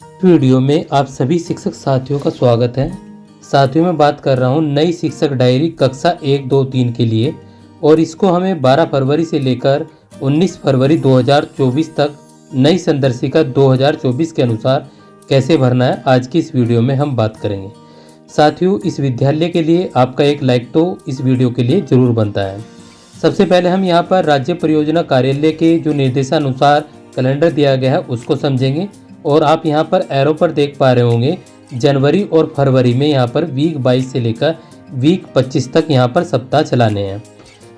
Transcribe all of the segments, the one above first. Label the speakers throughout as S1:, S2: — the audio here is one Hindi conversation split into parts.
S1: वीडियो में आप सभी शिक्षक साथियों का स्वागत है। साथियों मैं बात कर रहा हूँ नई शिक्षक डायरी कक्षा 1, 2, 3 के लिए, और इसको हमें 12 फरवरी से लेकर 19 फरवरी 2024 तक नई संदर्शिका 2024 के अनुसार कैसे भरना है, आज की इस वीडियो में हम बात करेंगे। साथियों, इस विद्यालय के लिए आपका एक लाइक तो इस वीडियो के लिए जरूर बनता है। सबसे पहले हम यहाँ पर राज्य परियोजना कार्यालय के जो निर्देशानुसार कैलेंडर दिया गया है उसको समझेंगे। और आप यहाँ पर एरो पर देख पा रहे होंगे जनवरी और फरवरी में यहाँ पर वीक 22 से लेकर वीक 25 तक यहाँ पर सप्ताह चलाने हैं।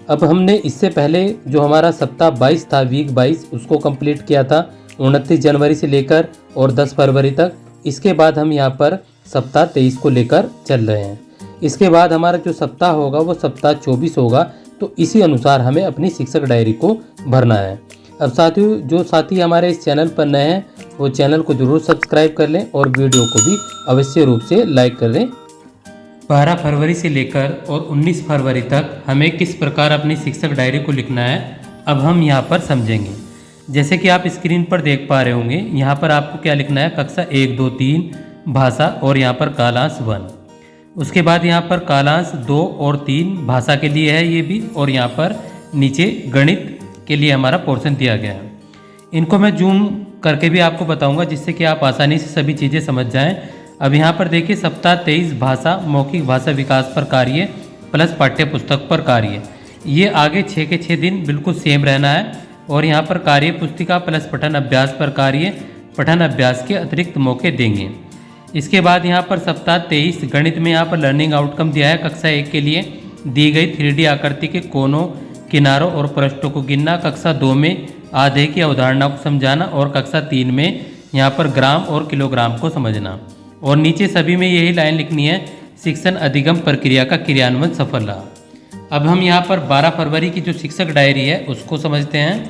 S1: अब हमने इससे पहले जो हमारा सप्ताह 22 था, वीक 22, उसको कंप्लीट किया था 29 जनवरी से लेकर और 10 फरवरी तक। इसके बाद हम यहाँ पर सप्ताह 23 को लेकर चल रहे हैं। इसके बाद हमारा जो सप्ताह होगा वो सप्ताह 24 होगा। तो इसी अनुसार हमें अपनी शिक्षक डायरी को भरना है। अब साथियों, जो साथी हमारे इस चैनल पर नए हैं वो चैनल को जरूर सब्सक्राइब कर लें और वीडियो को भी अवश्य रूप से लाइक कर लें। 12 फरवरी से लेकर और 19 फरवरी तक हमें किस प्रकार अपनी शिक्षक डायरी को लिखना है, अब हम यहाँ पर समझेंगे। जैसे कि आप स्क्रीन पर देख पा रहे होंगे, यहाँ पर आपको क्या लिखना है, कक्षा 1, 2, 3 भाषा और यहाँ पर कालांश 1। उसके बाद यहाँ पर कालांश 2 और 3 भाषा के लिए है ये भी, और यहाँ पर नीचे गणित के लिए हमारा पोर्शन दिया गया है। इनको मैं जूम करके भी आपको बताऊंगा जिससे कि आप आसानी से सभी चीज़ें समझ जाएं। अब यहाँ पर देखिए, सप्ताह 23 भाषा मौखिक भाषा विकास पर कार्य प्लस पाठ्य पुस्तक पर कार्य, ये आगे 6 के 6 दिन बिल्कुल सेम रहना है। और यहाँ पर कार्य पुस्तिका प्लस पठन अभ्यास पर कार्य पठन अभ्यास के अतिरिक्त मौके देंगे। इसके बाद यहाँ पर सप्ताह 23 गणित में यहाँ पर लर्निंग आउटकम दिया है। कक्षा 1 के लिए दी गई 3D आकृति के कोनों, किनारों और पृष्ठों को गिनना। कक्षा 2 में आधे की अवधारणा को समझाना। और कक्षा 3 में यहाँ पर ग्राम और किलोग्राम को समझना। और नीचे सभी में यही लाइन लिखनी है, शिक्षण अधिगम प्रक्रिया का क्रियान्वयन सफल रहा। अब हम यहाँ पर 12 फरवरी की जो शिक्षक डायरी है उसको समझते हैं।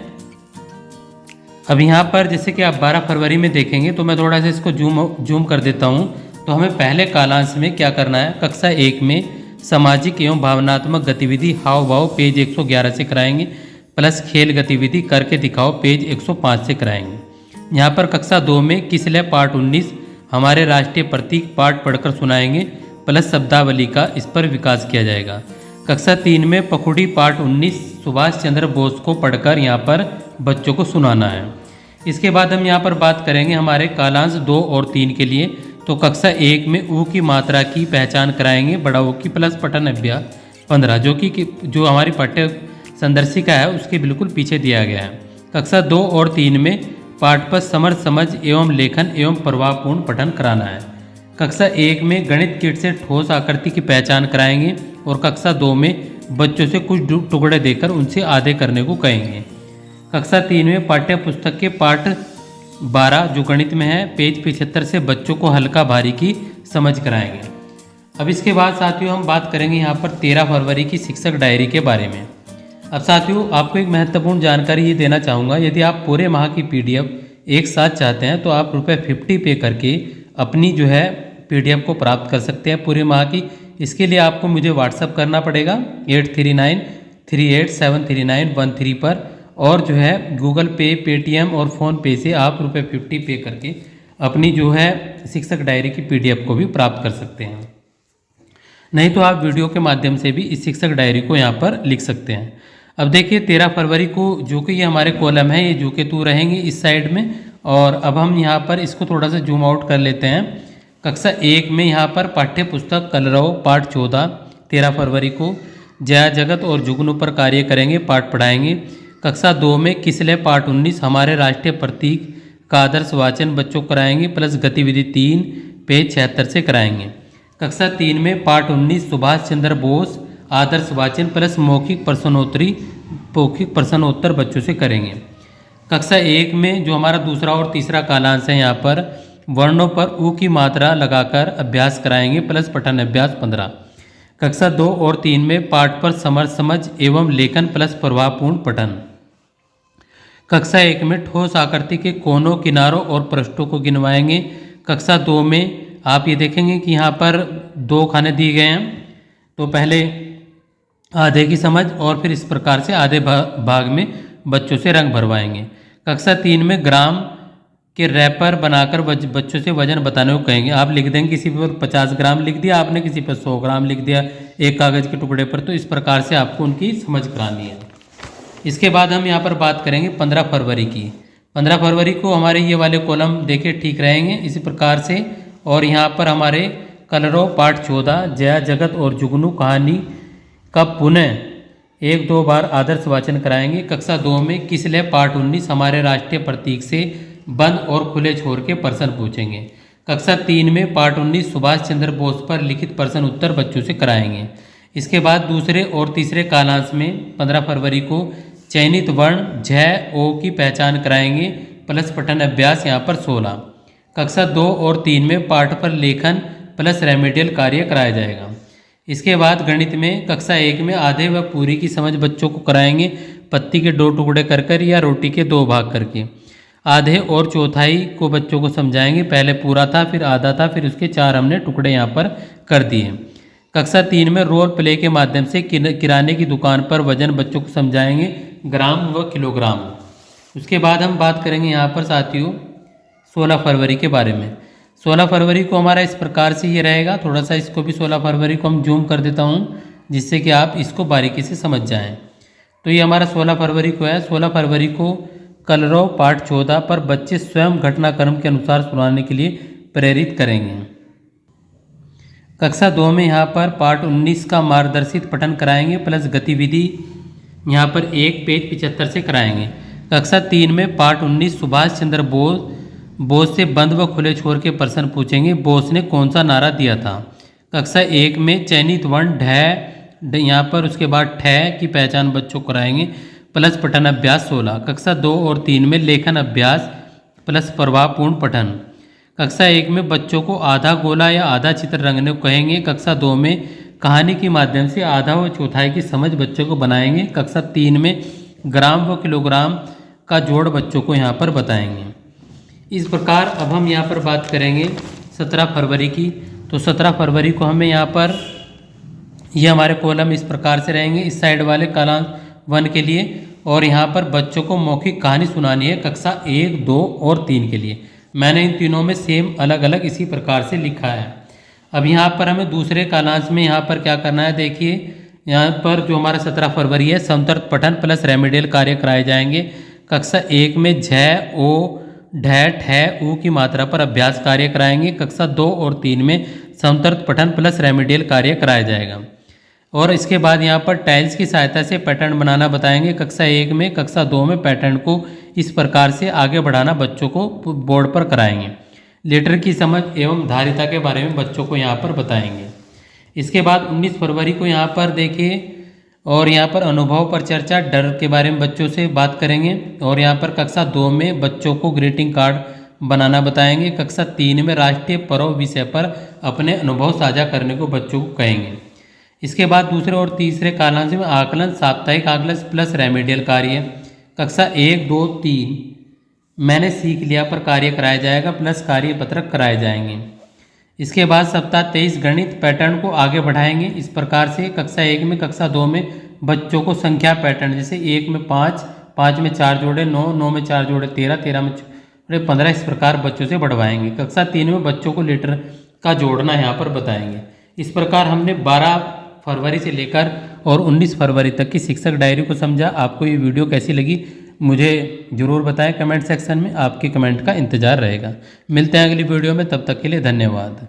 S1: अब यहाँ पर जैसे कि आप 12 फरवरी में देखेंगे तो मैं थोड़ा सा इसको जूम कर देता हूँ। तो हमें पहले कालांश में क्या करना है, कक्षा 1 में सामाजिक एवं भावनात्मक गतिविधि हाव भाव पेज 111 से कराएंगे, प्लस खेल गतिविधि करके दिखाओ पेज 105 से कराएंगे। यहाँ पर कक्षा 2 में किसलय पाठ 19 हमारे राष्ट्रीय प्रतीक पाठ पढ़कर सुनाएंगे, प्लस शब्दावली का इस पर विकास किया जाएगा। कक्षा 3 में पखुड़ी पाठ 19 सुभाष चंद्र बोस को पढ़कर यहाँ पर बच्चों को सुनाना है। इसके बाद हम यहाँ पर बात करेंगे हमारे कालांश 2 और 3 के लिए। तो कक्षा 1 में ऊ की मात्रा की पहचान कराएंगे, बड़ा ऊ की प्लस पठन अभ्यास 15, जो हमारी पाठ्य संदर्शिका है उसके बिल्कुल पीछे दिया गया है। कक्षा 2 और 3 में पाठ पर समर समझ एवं लेखन एवं प्रभावपूर्ण पठन कराना है। कक्षा 1 में गणित किट से ठोस आकृति की पहचान कराएंगे और कक्षा 2 में बच्चों से कुछ टुकड़े देकर उनसे आधे करने को कहेंगे। कक्षा 3 में पाठ्य पुस्तक के पाठ 12 जो गणित में है पेज 75 से बच्चों को हल्का भारी की समझ कराएंगे। अब इसके बाद साथियों हम बात करेंगे यहाँ पर 13 फरवरी की शिक्षक डायरी के बारे में। अब साथियों, आपको एक महत्वपूर्ण जानकारी ये देना चाहूँगा, यदि आप पूरे माह की PDF एक साथ चाहते हैं तो आप ₹50 पे करके अपनी जो है PDF को प्राप्त कर सकते हैं पूरे माह की। इसके लिए आपको मुझे व्हाट्सअप करना पड़ेगा 8393873913 पर, और जो है गूगल पे, पेटीएम और फ़ोनपे से आप ₹50 पे करके अपनी जो है शिक्षक डायरी की PDF को भी प्राप्त कर सकते हैं। नहीं तो आप वीडियो के माध्यम से भी इस शिक्षक डायरी को यहाँ पर लिख सकते हैं। अब देखिए 13 फरवरी को जो कि ये हमारे कॉलम है, ये जो कि तू रहेंगे इस साइड में। और अब हम यहाँ पर इसको थोड़ा सा जूम आउट कर लेते हैं। कक्षा 1 में यहाँ पर पाठ्य पुस्तक कलरव पाठ 14 13 फरवरी को जया जगत और जुगनू पर कार्य करेंगे, पाठ पढ़ाएंगे। कक्षा 2 में किसलय पाठ 19 हमारे राष्ट्रीय प्रतीक का आदर्श वाचन बच्चों को कराएंगे, प्लस गतिविधि 3 पेज 76 से कराएंगे। कक्षा 3 में पाठ 19 सुभाष चंद्र बोस आदर्श वाचन प्लस मौखिक प्रश्नोत्तर बच्चों से करेंगे। कक्षा 1 में जो हमारा दूसरा और तीसरा कालांश है, यहाँ पर वर्णों पर ऊ की मात्रा लगाकर अभ्यास कराएंगे, प्लस पठन अभ्यास 15। कक्षा 2 और 3 में पाठ पर समर समझ एवं लेखन प्लस प्रभावपूर्ण पठन। कक्षा 1 में ठोस आकृति के कोनों, किनारों और पृष्ठों को गिनवाएंगे। कक्षा 2 में आप ये देखेंगे कि यहाँ पर 2 खाने दिए गए हैं, तो पहले आधे की समझ और फिर इस प्रकार से आधे भाग में बच्चों से रंग भरवाएंगे। कक्षा 3 में ग्राम कि रैपर बनाकर बच्चों से वजन बताने को कहेंगे। आप लिख देंगे, किसी पर 50 ग्राम लिख दिया आपने, किसी पर 100 ग्राम लिख दिया एक कागज़ के टुकड़े पर, तो इस प्रकार से आपको उनकी समझ करानी है। इसके बाद हम यहाँ पर बात करेंगे 15 फरवरी की। 15 फरवरी को हमारे ये वाले कॉलम देखिए ठीक रहेंगे इसी प्रकार से। और यहाँ पर हमारे कलरव पाठ 14 जया जगत और जुगनू कहानी का पुनः 1-2 बार आदर्श वाचन कराएंगे। कक्षा 2 में किसले पाठ 19 हमारे राष्ट्रीय प्रतीक से बंद और खुले छोर के प्रश्न पूछेंगे। कक्षा 3 में पाठ 19 सुभाष चंद्र बोस पर लिखित प्रश्न उत्तर बच्चों से कराएंगे। इसके बाद दूसरे और तीसरे कालांश में 15 फरवरी को चयनित वर्ण झ ओ की पहचान कराएंगे प्लस पठन अभ्यास यहाँ पर 16। कक्षा 2 और 3 में पाठ पर लेखन प्लस रेमेडियल कार्य कराया जाएगा। इसके बाद गणित में कक्षा 1 में आधे व पूरी की समझ बच्चों को कराएंगे पत्ती के 2 टुकड़े कर या रोटी के 2 भाग करके। आधे और चौथाई को बच्चों को समझाएंगे, पहले पूरा था फिर आधा था फिर उसके 4 हमने टुकड़े यहाँ पर कर दिए। कक्षा 3 में रोल प्ले के माध्यम से किराने की दुकान पर वजन बच्चों को समझाएंगे ग्राम व किलोग्राम। उसके बाद हम बात करेंगे यहाँ पर साथियों 16 फरवरी के बारे में। 16 फरवरी को हमारा इस प्रकार से ये रहेगा, थोड़ा सा इसको भी 16 फरवरी को हम जूम कर देता हूँ जिससे कि आप इसको बारीकी से समझ जाएं। तो ये हमारा 16 फरवरी को है। 16 फरवरी को कलरव पाठ 14 पर बच्चे स्वयं घटनाक्रम के अनुसार सुनाने के लिए प्रेरित करेंगे। कक्षा 2 में यहाँ पर पाठ 19 का मार्गदर्शित पठन कराएंगे प्लस गतिविधि यहाँ पर 1 पेज 75 से कराएंगे। कक्षा 3 में पाठ 19 सुभाष चंद्र बोस से बंद व खुले छोर के प्रश्न पूछेंगे, बोस ने कौन सा नारा दिया था। कक्षा 1 में चयनित वर्ण ढ यहाँ पर उसके बाद ठ की पहचान बच्चों को कराएंगे प्लस पठन अभ्यास 16। कक्षा 2 और 3 में लेखन अभ्यास प्लस प्रभावपूर्ण पठन। कक्षा 1 में बच्चों को आधा गोला या आधा चित्र रंगने को कहेंगे। कक्षा 2 में कहानी के माध्यम से आधा व चौथाई की समझ बच्चों को बनाएंगे। कक्षा 3 में ग्राम व किलोग्राम का जोड़ बच्चों को यहाँ पर बताएंगे। इस प्रकार अब हम यहाँ पर बात करेंगे 17 फरवरी की। तो 17 फरवरी को हमें यहाँ पर ये हमारे कॉलम इस प्रकार से रहेंगे इस साइड वाले कालांश 1 के लिए, और यहाँ पर बच्चों को मौखिक कहानी सुनानी है कक्षा 1, 2 और 3 के लिए। मैंने इन तीनों में सेम अलग अलग इसी प्रकार से लिखा है। अब यहाँ पर हमें दूसरे कालांश में यहाँ पर क्या करना है, देखिए यहाँ पर जो हमारा 17 फरवरी है समतर्थ पठन प्लस रेमेडियल कार्य कराए जाएंगे। कक्षा 1 में झ ओ ढ ठ ऊ की मात्रा पर अभ्यास कार्य कराएंगे। कक्षा 2 और 3 में समतर्थ पठन प्लस रेमेडियल कार्य कराया जाएगा। और इसके बाद यहाँ पर टाइल्स की सहायता से पैटर्न बनाना बताएंगे कक्षा 1 में। कक्षा 2 में पैटर्न को इस प्रकार से आगे बढ़ाना बच्चों को बोर्ड पर कराएंगे। लेटर की समझ एवं धारिता के बारे में बच्चों को यहाँ पर बताएंगे। इसके बाद 19 फरवरी को यहाँ पर देखिए, और यहाँ पर अनुभव पर चर्चा, डर के बारे में बच्चों से बात करेंगे। और यहाँ पर कक्षा 2 में बच्चों को ग्रीटिंग कार्ड बनाना बताएंगे। कक्षा 3 में राष्ट्रीय पर्व विषय पर अपने अनुभव साझा करने को बच्चों को कहेंगे। इसके बाद दूसरे और तीसरे कालांश में आकलन, साप्ताहिक आकलन प्लस रेमेडियल कार्य। कक्षा 1, 2, 3 मैंने सीख लिया पर कार्य कराया जाएगा प्लस कार्य पत्रक कराए जाएंगे। इसके बाद सप्ताह 23 गणित पैटर्न को आगे बढ़ाएंगे इस प्रकार से। कक्षा 1 में कक्षा 2 में बच्चों को संख्या पैटर्न, जैसे 1 में 5, 5 में 4 जोड़े 9, 9 में 4 जोड़े 13, 13 में जोड़े 15, इस प्रकार बच्चों से बढ़वाएंगे। कक्षा 3 में बच्चों को लेटर का जोड़ना यहाँ पर बताएंगे। इस प्रकार हमने 12 फरवरी से लेकर और 19 फरवरी तक की शिक्षक डायरी को समझा। आपको ये वीडियो कैसी लगी मुझे ज़रूर बताएं कमेंट सेक्शन में, आपके कमेंट का इंतज़ार रहेगा। मिलते हैं अगली वीडियो में, तब तक के लिए धन्यवाद।